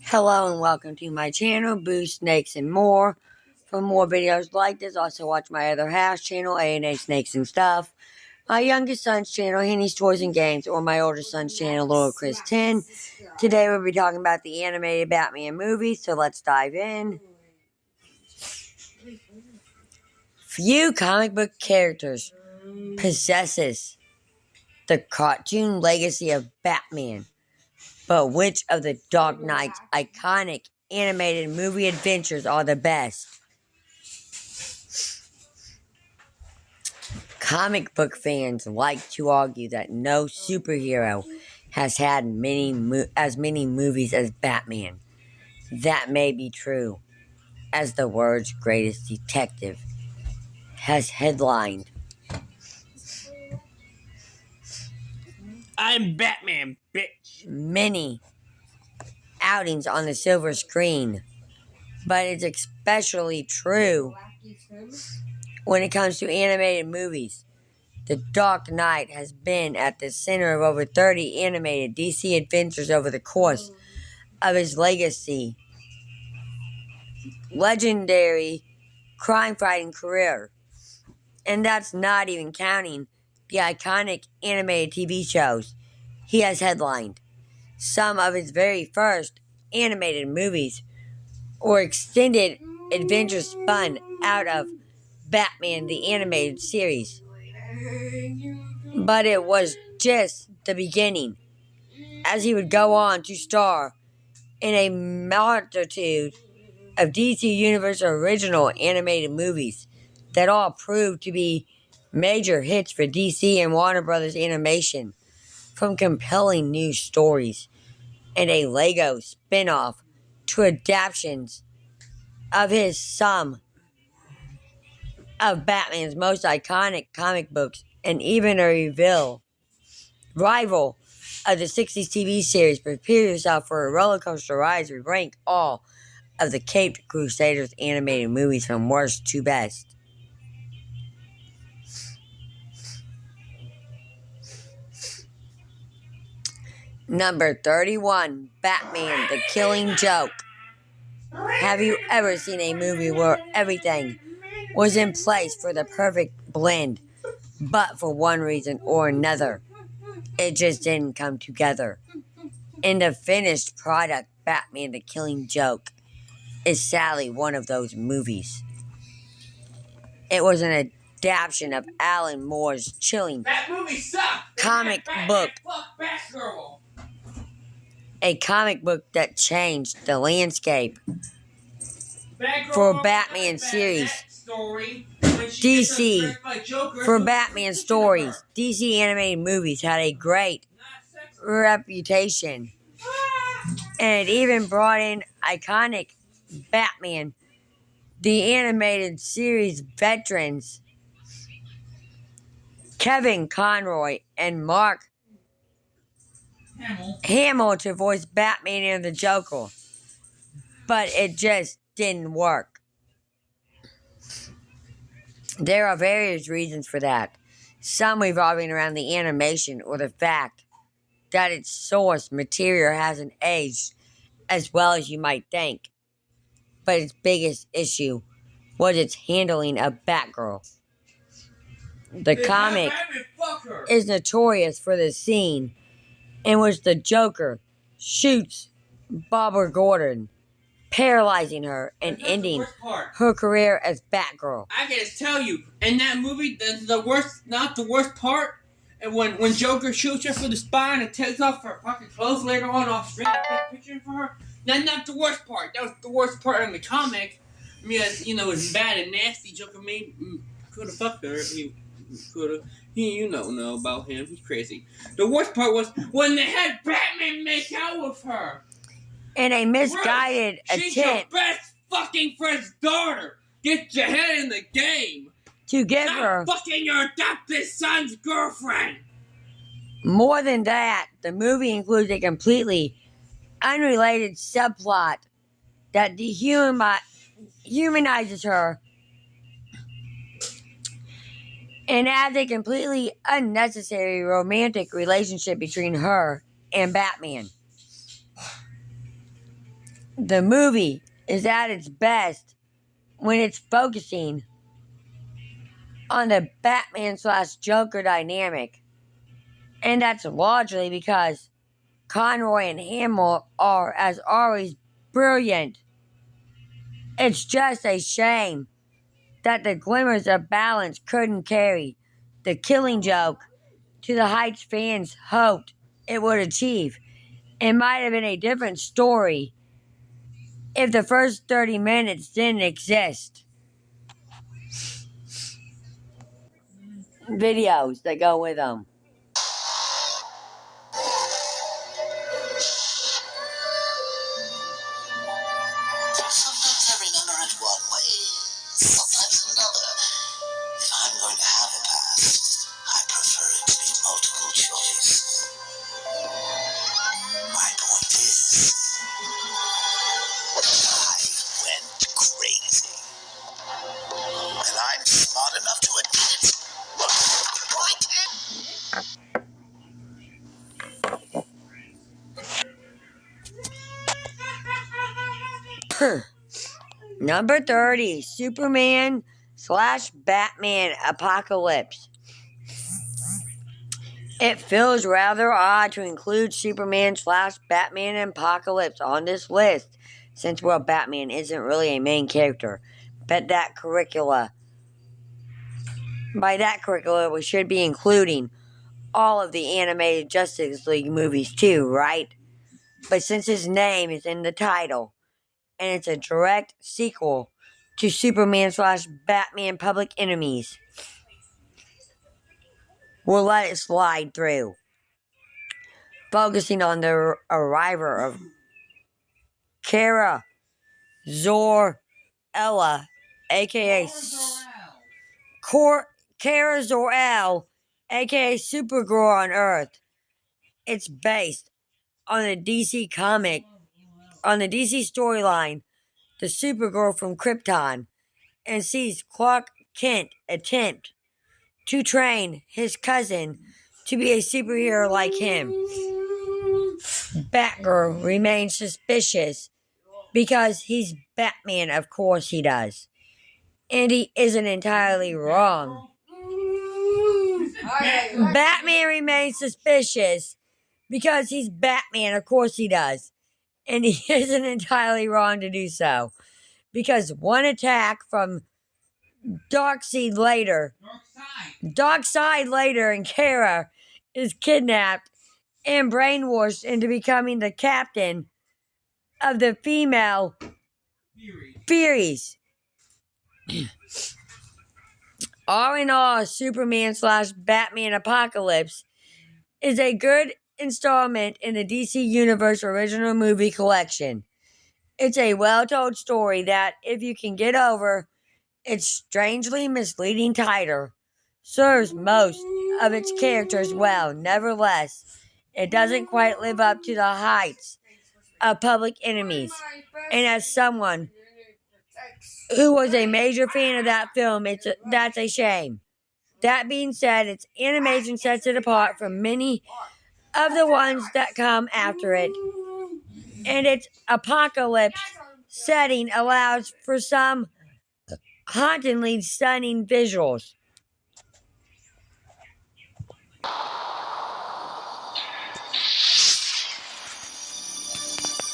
Hello and welcome to my channel, Boo Snakes and More. For more videos like this, also watch my other half channel, A&A Snakes and Stuff. My youngest son's channel, Henny's Toys and Games, or my oldest son's channel, Little Chris 10. Today we'll be talking about the animated Batman movie, so let's dive in. Few comic book characters possesses the cartoon legacy of Batman. But which of the Dark Knight's iconic animated movie adventures are the best? Comic book fans like to argue that no superhero has had as many movies as Batman. That may be true, as the world's greatest detective has headlined I'm Batman, bitch. many outings on the silver screen, but it's especially true when it comes to animated movies. The Dark Knight has been at the center of over 30 animated DC adventures over the course of his legendary crime-fighting career. And that's not even counting the iconic animated TV shows he has headlined. Some of his very first animated movies or extended adventures spun out of Batman the Animated Series. But it was just the beginning, as he would go on to star in a multitude of DC Universe original animated movies that all proved to be major hits for DC and Warner Brothers Animation, from compelling new stories and a Lego spin-off to adaptations of some of Batman's most iconic comic books, and even a rival of the 60s TV series. Prepare yourself for a roller coaster ride as we rank all of the Caped Crusaders animated movies from worst to best. Number 31, Batman the Killing Joke. Have you ever seen a movie where everything was in place for the perfect blend, but for one reason or another, it just didn't come together? In the finished product, Batman the Killing Joke is sadly one of those movies. It was an adaptation of Alan Moore's chilling comic book. A comic book that changed the landscape for Batman series. For Batman stories, DC animated movies had a great reputation, and it even brought in iconic Batman the Animated Series veterans Kevin Conroy and Mark Hamill to voice Batman and the Joker, but it just didn't work. There are various reasons for that, some revolving around the animation or the fact that its source material hasn't aged as well as you might think. But its biggest issue was its handling of Batgirl. The comic is notorious for the scene in which the Joker shoots Barbara Gordon, paralyzing her and ending her career as Batgirl. I gotta tell you, in that movie, not the worst part, and when Joker shoots her for the spine and takes off her fucking clothes later on off screen, I take a picture for her. That's not the worst part. That was the worst part in the comic. I mean, it was bad and nasty. Joker could have fucked her. He could have. You don't know about him. He's crazy. The worst part was when they had Batman make out with her. In a misguided attempt. She's your best fucking friend's daughter. Get your head in the game. To give her fucking your adopted son's girlfriend. More than that, the movie includes a completely unrelated subplot that dehumanizes her and adds a completely unnecessary romantic relationship between her and Batman. The movie is at its best when it's focusing on the Batman/Joker dynamic, and that's largely because Conroy and Hamill are, as always, brilliant. It's just a shame that the glimmers of balance couldn't carry the Killing Joke to the heights fans hoped it would achieve. It might have been a different story if the first 30 minutes didn't exist. Videos that go with them. Sometimes I remember it one way, sometimes another. If I'm going to have a past, I prefer it to be multiple choice. My point is, I went crazy. And I'm smart enough to admit it. Why can't Number 30, Superman/Batman Apocalypse. It feels rather odd to include Superman/Batman Apocalypse on this list, since, well, Batman isn't really a main character. But by that curricula, we should be including all of the animated Justice League movies too, right? But since his name is in the title, and it's a direct sequel to Superman/Batman Public Enemies, we'll let it slide through. Focusing on the arrival of Kara Zor-El, aka Kara Zor-El, aka Supergirl on Earth. It's based on the DC storyline, The Supergirl from Krypton, and sees Clark Kent attempt to train his cousin to be a superhero like him. Batgirl remains suspicious because he's Batman, of course he does. And he isn't entirely wrong. Batman remains suspicious because he's Batman, of course he does. And he isn't entirely wrong to do so. Because one attack from Darkseid later, and Kara is kidnapped and brainwashed into becoming the captain of the female Furies. All in all, Superman/Batman Apocalypse is a good installment in the DC Universe original movie collection. It's a well-told story that, if you can get over its strangely misleading title, serves most of its characters well. Nevertheless, it doesn't quite live up to the heights of Public Enemies. And as someone who was a major fan of that film, that's a shame. That being said, its animation sets it apart from many of the ones that come after it, and its apocalypse setting allows for some hauntingly stunning visuals.